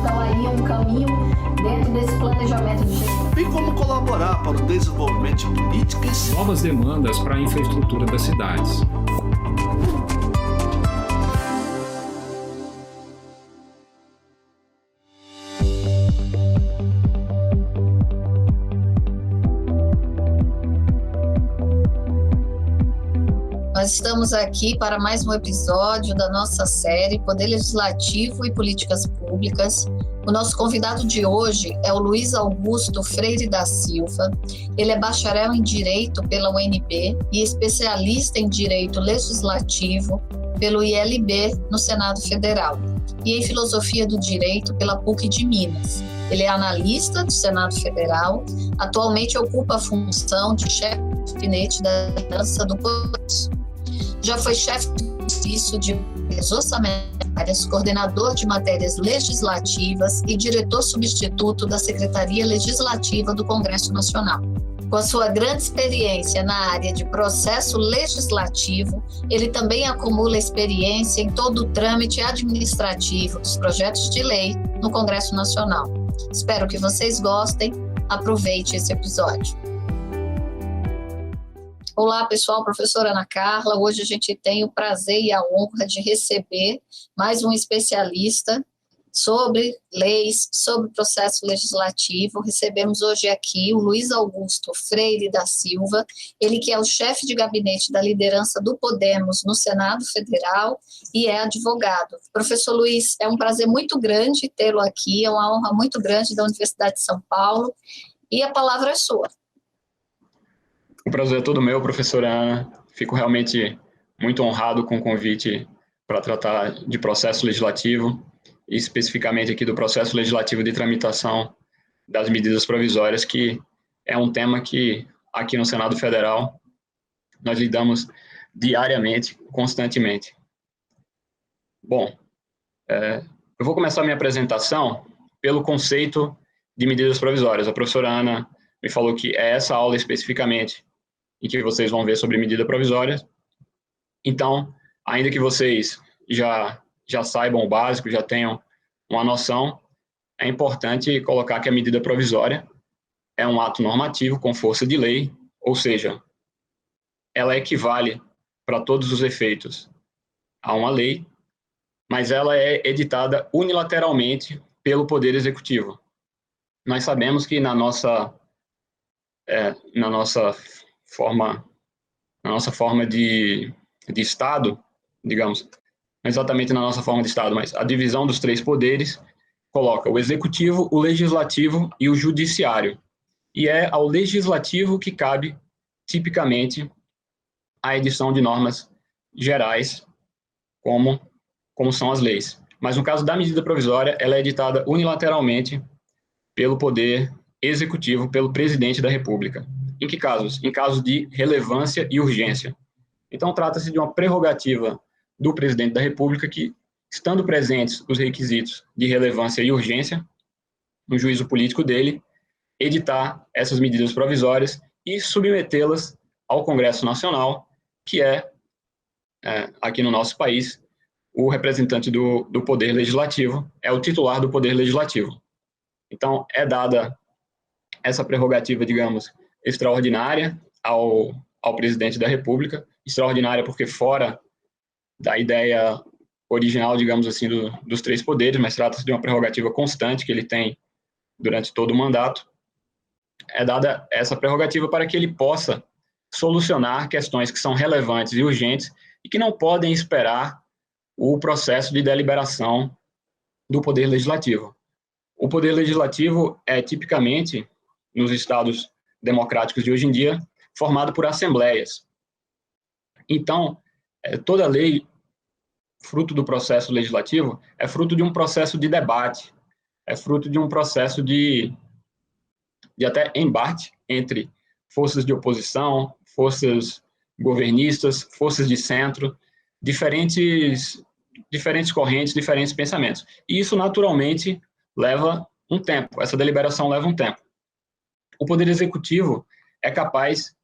Então, aí é um caminho dentro desse planejamento de gestão. Bem como colaborar para o desenvolvimento de políticas. Novas demandas para a infraestrutura das cidades. Nós estamos aqui para mais um episódio da nossa série Poder Legislativo e Políticas Públicas. O nosso convidado de hoje é o Luiz Augusto Freire da Silva. Ele é bacharel em Direito pela UNB e especialista em Direito Legislativo pelo ILB no Senado Federal e em Filosofia do Direito pela PUC de Minas. Ele é analista do Senado Federal, atualmente ocupa a função de chefe de gabinete da liderança do Congresso. Já foi chefe de serviço de matérias orçamentárias, coordenador de matérias legislativas e diretor substituto da Secretaria Legislativa do Congresso Nacional. Com a sua grande experiência na área de processo legislativo, ele também acumula experiência em todo o trâmite administrativo dos projetos de lei no Congresso Nacional. Espero que vocês gostem. Aproveite esse episódio. Olá, pessoal, professora Ana Carla. Hoje a gente tem o prazer e a honra de receber mais um especialista sobre leis, sobre processo legislativo. Recebemos hoje aqui o Luiz Augusto Freire da Silva, ele que é o chefe de gabinete da liderança do Podemos no Senado Federal e é advogado. Professor Luiz, é um prazer muito grande tê-lo aqui, é uma honra muito grande da Universidade de São Paulo, e a palavra é sua. O prazer é todo meu, professora Ana. Fico realmente muito honrado com o convite para tratar de processo legislativo, e especificamente aqui do processo legislativo de tramitação das medidas provisórias, que é um tema que aqui no Senado Federal nós lidamos diariamente, constantemente. Bom, eu vou começar a minha apresentação pelo conceito de medidas provisórias. A professora Ana me falou que é essa aula especificamente em que vocês vão ver sobre medida provisória. Então, ainda que vocês já saibam o básico, já tenham uma noção, é importante colocar que a medida provisória é um ato normativo com força de lei, ou seja, ela equivale para todos os efeitos a uma lei, mas ela é editada unilateralmente pelo Poder Executivo. Nós sabemos que na nossa forma de Estado, digamos, não exatamente na nossa forma de Estado, mas a divisão dos três poderes coloca o Executivo, o Legislativo e o Judiciário. E é ao Legislativo que cabe, tipicamente, a edição de normas gerais, como são as leis. Mas no caso da medida provisória, ela é editada unilateralmente pelo Poder Executivo, pelo Presidente da República. Em que casos? Em casos de relevância e urgência. Então, trata-se de uma prerrogativa do Presidente da República que, estando presentes os requisitos de relevância e urgência, no juízo político dele, editar essas medidas provisórias e submetê-las ao Congresso Nacional, que é, aqui no nosso país, o representante do Poder Legislativo, é o titular do Poder Legislativo. Então, é dada essa prerrogativa, digamos, extraordinária ao Presidente da República, extraordinária porque fora da ideia original, digamos assim, dos três poderes, mas trata-se de uma prerrogativa constante que ele tem durante todo o mandato. É dada essa prerrogativa para que ele possa solucionar questões que são relevantes e urgentes e que não podem esperar o processo de deliberação do Poder Legislativo. O Poder Legislativo é tipicamente, nos estados democráticos de hoje em dia, formado por assembleias. Então, toda lei, fruto do processo legislativo, é fruto de um processo de debate, é fruto de um processo de até embate entre forças de oposição, forças governistas, forças de centro, diferentes correntes, diferentes pensamentos. E isso, naturalmente, leva um tempo, essa deliberação leva um tempo. O Poder Executivo é capaz,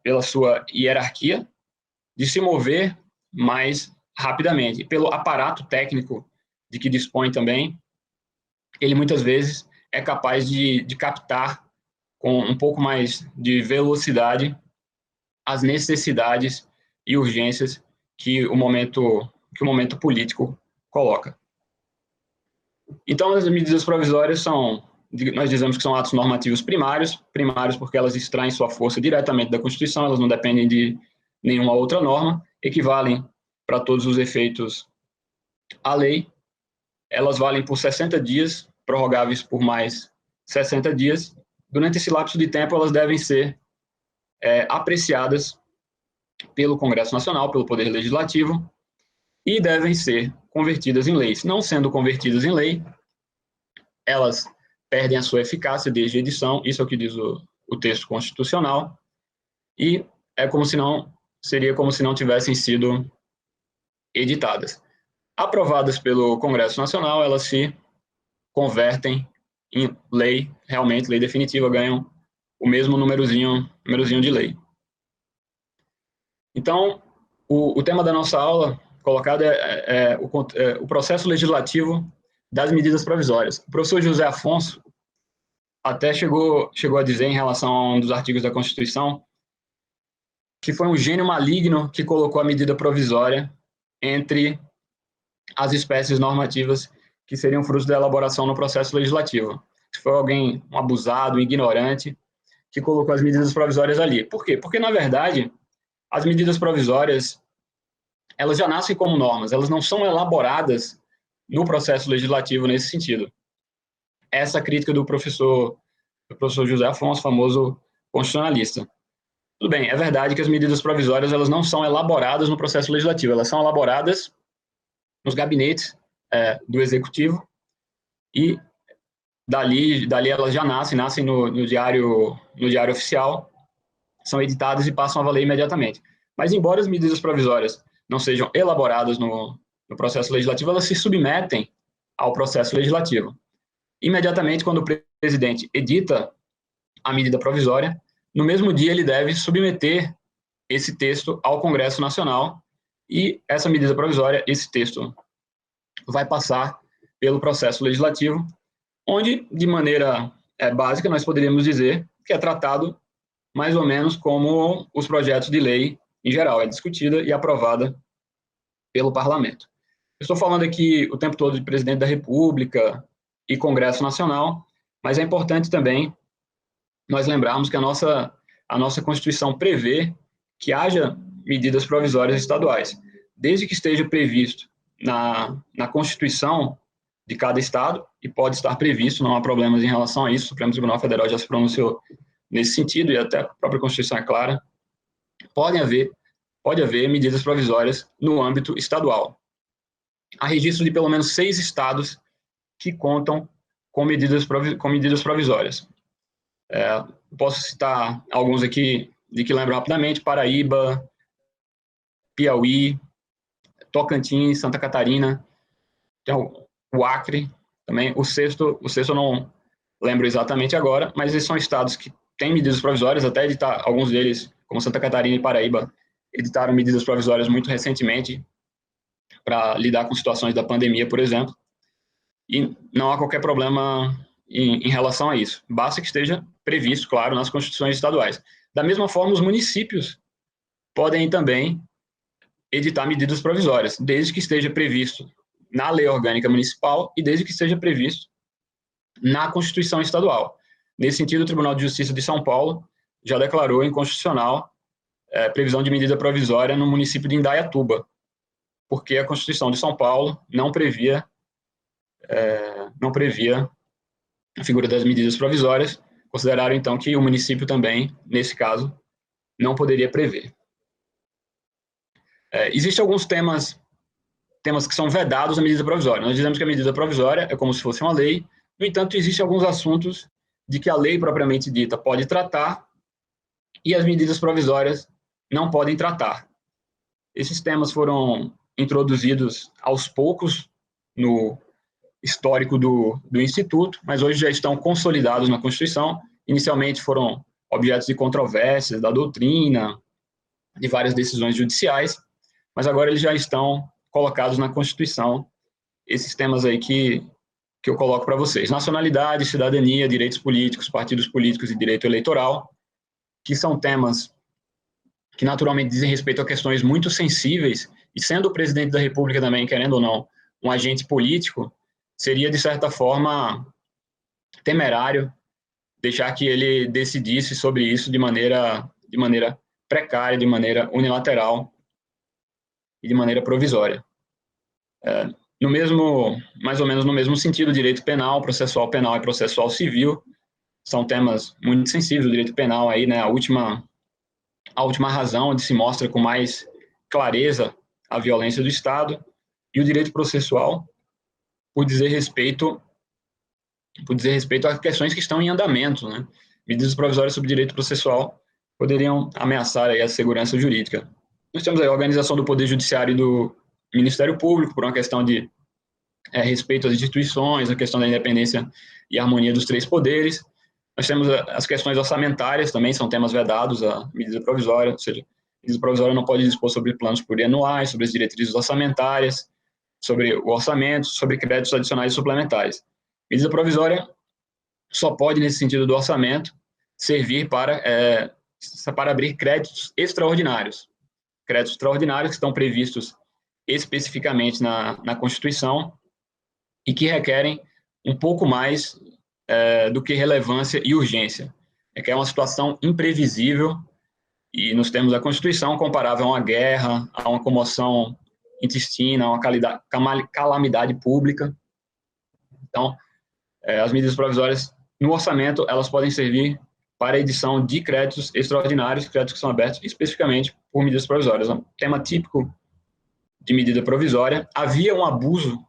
pela sua hierarquia, de se mover mais rapidamente, pelo aparato técnico de que dispõe também, ele muitas vezes é capaz de captar com um pouco mais de velocidade as necessidades e urgências que o momento político coloca. Então, as medidas provisórias nós dizemos que são atos normativos primários porque elas extraem sua força diretamente da Constituição, elas não dependem de nenhuma outra norma, equivalem para todos os efeitos à lei, elas valem por 60 dias, prorrogáveis por mais 60 dias. Durante esse lapso de tempo, elas devem ser apreciadas pelo Congresso Nacional, pelo Poder Legislativo, e devem ser convertidas em leis. Não sendo convertidas em lei, elas perdem a sua eficácia desde a edição, isso é o que diz o texto constitucional, e seria como se não tivessem sido editadas. Aprovadas pelo Congresso Nacional, elas se convertem em lei, realmente, lei definitiva, ganham o mesmo númerozinho de lei. Então, o tema da nossa aula colocado é o processo legislativo das medidas provisórias. O professor José Afonso até chegou a dizer, em relação a um dos artigos da Constituição, que foi um gênio maligno que colocou a medida provisória entre as espécies normativas que seriam frutos da elaboração no processo legislativo. Foi alguém, um abusado, um ignorante, que colocou as medidas provisórias ali. Por quê? Porque, na verdade, as medidas provisórias, elas já nascem como normas, elas não são elaboradas no processo legislativo nesse sentido. Essa crítica do professor José Afonso, famoso constitucionalista. Tudo bem, é verdade que as medidas provisórias elas não são elaboradas no processo legislativo, elas são elaboradas nos gabinetes do Executivo, e dali elas já nascem no diário oficial, são editadas e passam a valer imediatamente. Mas, embora as medidas provisórias não sejam elaboradas no processo legislativo, elas se submetem ao processo legislativo. Imediatamente, quando o presidente edita a medida provisória, no mesmo dia ele deve submeter esse texto ao Congresso Nacional, e essa medida provisória, esse texto, vai passar pelo processo legislativo, onde, de maneira básica, nós poderíamos dizer que é tratado mais ou menos como os projetos de lei em geral, é discutida e aprovada pelo Parlamento. Eu estou falando aqui o tempo todo de Presidente da República e Congresso Nacional, mas é importante também nós lembrarmos que a nossa Constituição prevê que haja medidas provisórias estaduais, desde que esteja previsto na Constituição de cada estado, e pode estar previsto, não há problemas em relação a isso, o Supremo Tribunal Federal já se pronunciou nesse sentido, e até a própria Constituição é clara, pode haver medidas provisórias no âmbito estadual. Há registro de pelo menos 6 estados que contam com medidas provisórias. Posso citar alguns aqui de que lembro rapidamente: Paraíba, Piauí, Tocantins, Santa Catarina, tem o Acre também. O sexto eu não lembro exatamente agora, mas esses são estados que têm medidas provisórias, até editar, alguns deles, como Santa Catarina e Paraíba, editaram medidas provisórias muito recentemente para lidar com situações da pandemia, por exemplo, e não há qualquer problema em relação a isso. Basta que esteja previsto, claro, nas constituições estaduais. Da mesma forma, os municípios podem também editar medidas provisórias, desde que esteja previsto na Lei Orgânica Municipal e desde que esteja previsto na Constituição Estadual. Nesse sentido, o Tribunal de Justiça de São Paulo já declarou inconstitucional previsão de medida provisória no município de Indaiatuba, porque a Constituição de São Paulo não previa a figura das medidas provisórias. Consideraram, então, que o município também, nesse caso, não poderia prever. Existem alguns temas que são vedados à medida provisória. Nós dizemos que a medida provisória é como se fosse uma lei, no entanto, existem alguns assuntos de que a lei propriamente dita pode tratar e as medidas provisórias não podem tratar. Esses temas foram introduzidos aos poucos no histórico do Instituto, mas hoje já estão consolidados na Constituição. Inicialmente foram objetos de controvérsias, da doutrina, de várias decisões judiciais, mas agora eles já estão colocados na Constituição, esses temas aí que que eu coloco para vocês. Nacionalidade, cidadania, direitos políticos, partidos políticos e direito eleitoral, que são temas que naturalmente dizem respeito a questões muito sensíveis, e sendo o presidente da República também, querendo ou não, um agente político, seria, de certa forma, temerário deixar que ele decidisse sobre isso de maneira precária, de maneira unilateral e de maneira provisória. Mais ou menos no mesmo sentido, direito penal e processual civil são temas muito sensíveis. O direito penal aí, né, a última razão onde se mostra com mais clareza a violência do Estado, e o direito processual por dizer respeito a questões que estão em andamento, né? Medidas provisórias sobre direito processual poderiam ameaçar aí a segurança jurídica. Nós temos aí a organização do Poder Judiciário e do Ministério Público, por uma questão de respeito às instituições, a questão da independência e harmonia dos três poderes. Nós temos as questões orçamentárias, também são temas vedados à medida provisória, ou seja, a medida provisória não pode dispor sobre planos plurianuais, sobre as diretrizes orçamentárias, sobre o orçamento, sobre créditos adicionais e suplementares. Medida provisória só pode, nesse sentido do orçamento, servir para abrir créditos extraordinários. Créditos extraordinários que estão previstos especificamente na Constituição e que requerem um pouco mais do que relevância e urgência. É uma situação imprevisível e, nos termos da Constituição, comparável a uma guerra, a uma comoção intestina, a uma calamidade pública. Então, as medidas provisórias no orçamento, elas podem servir para a edição de créditos extraordinários, créditos que são abertos especificamente por medidas provisórias. Um tema típico de medida provisória. Havia um abuso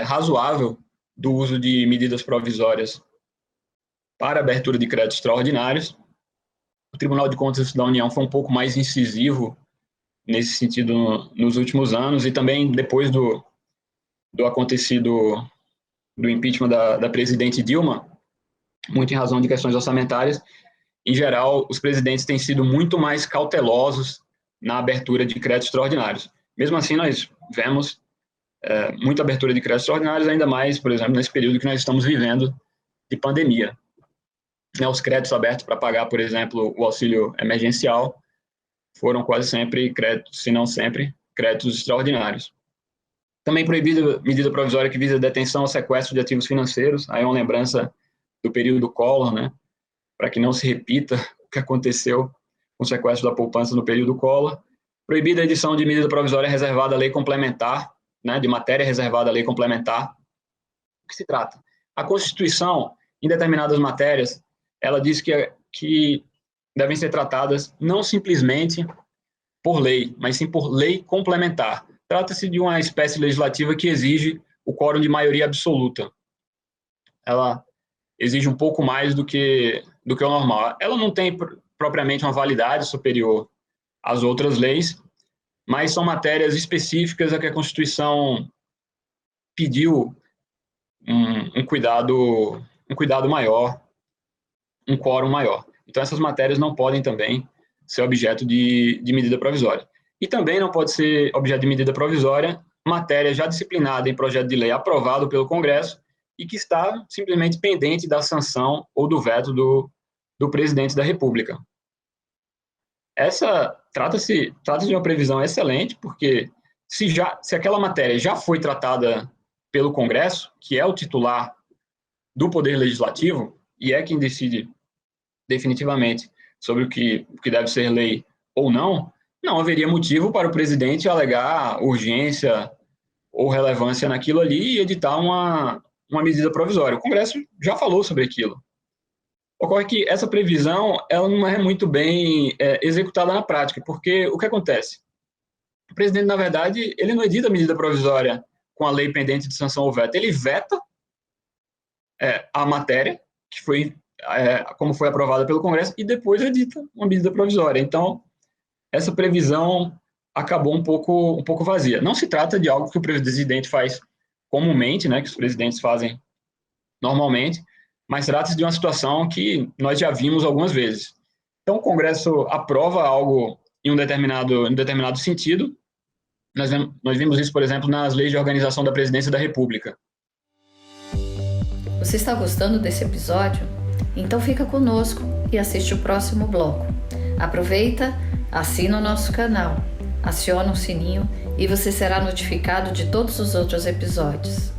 razoável do uso de medidas provisórias para abertura de créditos extraordinários. O Tribunal de Contas da União foi um pouco mais incisivo nesse sentido nos últimos anos, e também depois do acontecido do impeachment da presidente Dilma, muito em razão de questões orçamentárias. Em geral, os presidentes têm sido muito mais cautelosos na abertura de créditos extraordinários. Mesmo assim, nós vemos muita abertura de créditos extraordinários, ainda mais, por exemplo, nesse período que nós estamos vivendo de pandemia. Os créditos abertos para pagar, por exemplo, o auxílio emergencial foram quase sempre créditos, se não sempre, créditos extraordinários. Também proibida medida provisória que visa a detenção ou sequestro de ativos financeiros. Aí é uma lembrança do período Collor, né? Para que não se repita o que aconteceu com o sequestro da poupança no período Collor. Proibida a edição de medida provisória reservada à lei complementar, né? De matéria reservada à lei complementar. O que se trata? A Constituição, em determinadas matérias, ela diz que devem ser tratadas não simplesmente por lei, mas sim por lei complementar. Trata-se de uma espécie legislativa que exige o quórum de maioria absoluta. Ela exige um pouco mais do que o normal. Ela não tem propriamente uma validade superior às outras leis, mas são matérias específicas a que a Constituição pediu um cuidado maior, um quórum maior. Então, essas matérias não podem também ser objeto de medida provisória. E também não pode ser objeto de medida provisória matéria já disciplinada em projeto de lei aprovado pelo Congresso e que está simplesmente pendente da sanção ou do veto do presidente da República. Trata-se de uma previsão excelente, porque se aquela matéria já foi tratada pelo Congresso, que é o titular do Poder Legislativo e é quem decide definitivamente sobre o que deve ser lei ou não haveria motivo para o presidente alegar urgência ou relevância naquilo ali e editar uma medida provisória. O Congresso já falou sobre aquilo. Ocorre que essa previsão ela não é muito bem executada na prática, porque o que acontece? O presidente, na verdade, ele não edita a medida provisória com a lei pendente de sanção ou veto, ele veta a matéria, que foi como foi aprovada pelo Congresso, e depois edita uma medida provisória. Então, essa previsão acabou um pouco vazia. Não se trata de algo que o presidente faz comumente, né, que os presidentes fazem normalmente, mas trata-se de uma situação que nós já vimos algumas vezes. Então, o Congresso aprova algo em um determinado sentido. Nós vimos isso, por exemplo, nas leis de organização da Presidência da República. Você está gostando desse episódio? Então fica conosco e assiste o próximo bloco. Aproveita, assina o nosso canal, aciona o sininho e você será notificado de todos os outros episódios.